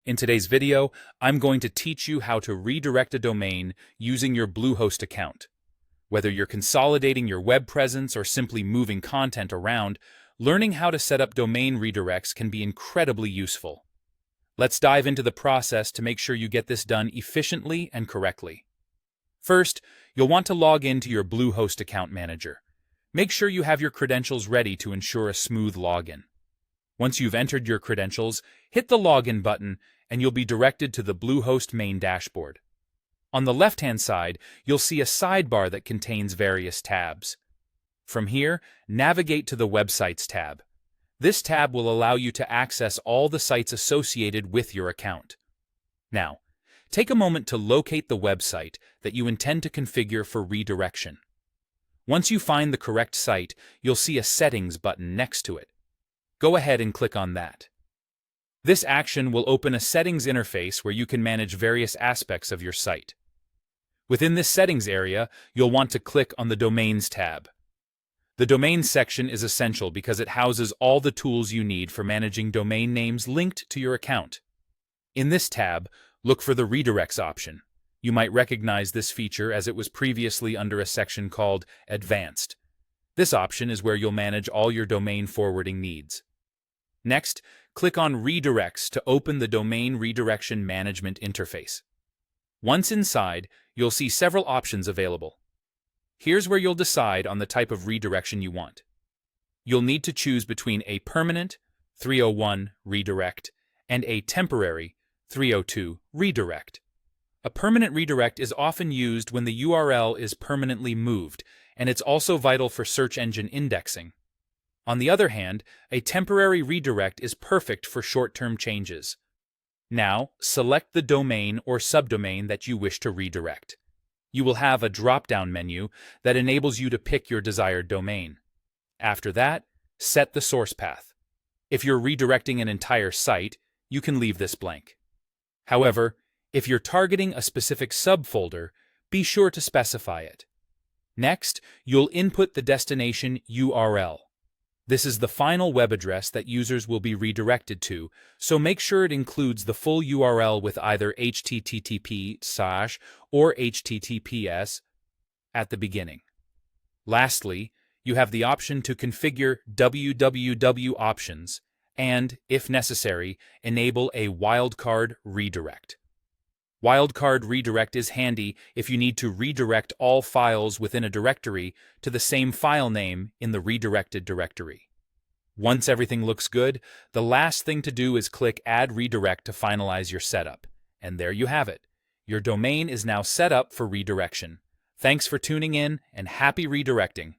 In today's video, I'm going to teach you how to redirect a domain using your Bluehost account. Whether you're consolidating your web presence or simply moving content around, learning how to set up domain redirects can be incredibly useful. Let's dive into the process to make sure you get this done efficiently and correctly. First, you'll want to log into your Bluehost account manager. Make sure you have your credentials ready to ensure a smooth login. Once you've entered your credentials, hit the Login button and you'll be directed to the Bluehost main dashboard. On the left-hand side, you'll see a sidebar that contains various tabs. From here, navigate to the Websites tab. This tab will allow you to access all the sites associated with your account. Now, take a moment to locate the website that you intend to configure for redirection. Once you find the correct site, you'll see a Settings button next to it. Go ahead and click on that. This action will open a settings interface where you can manage various aspects of your site. Within this settings area, you'll want to click on the Domains tab. The Domains section is essential because it houses all the tools you need for managing domain names linked to your account. In this tab, look for the Redirects option. You might recognize this feature as it was previously under a section called Advanced. This option is where you'll manage all your domain forwarding needs. Next, click on Redirects to open the Domain Redirection Management interface. Once inside, you'll see several options available. Here's where you'll decide on the type of redirection you want. You'll need to choose between a permanent 301 redirect and a temporary 302 redirect. A permanent redirect is often used when the URL is permanently moved, and it's also vital for search engine indexing. On the other hand, a temporary redirect is perfect for short-term changes. Now, select the domain or subdomain that you wish to redirect. You will have a drop-down menu that enables you to pick your desired domain. After that, set the source path. If you're redirecting an entire site, you can leave this blank. However, if you're targeting a specific subfolder, be sure to specify it. Next, you'll input the destination URL. This is the final web address that users will be redirected to, so make sure it includes the full URL with either http/ or https at the beginning. Lastly, you have the option to configure www options and, if necessary, enable a wildcard redirect. Wildcard redirect is handy if you need to redirect all files within a directory to the same file name in the redirected directory. Once everything looks good, the last thing to do is click Add Redirect to finalize your setup. And there you have it. Your domain is now set up for redirection. Thanks for tuning in and happy redirecting.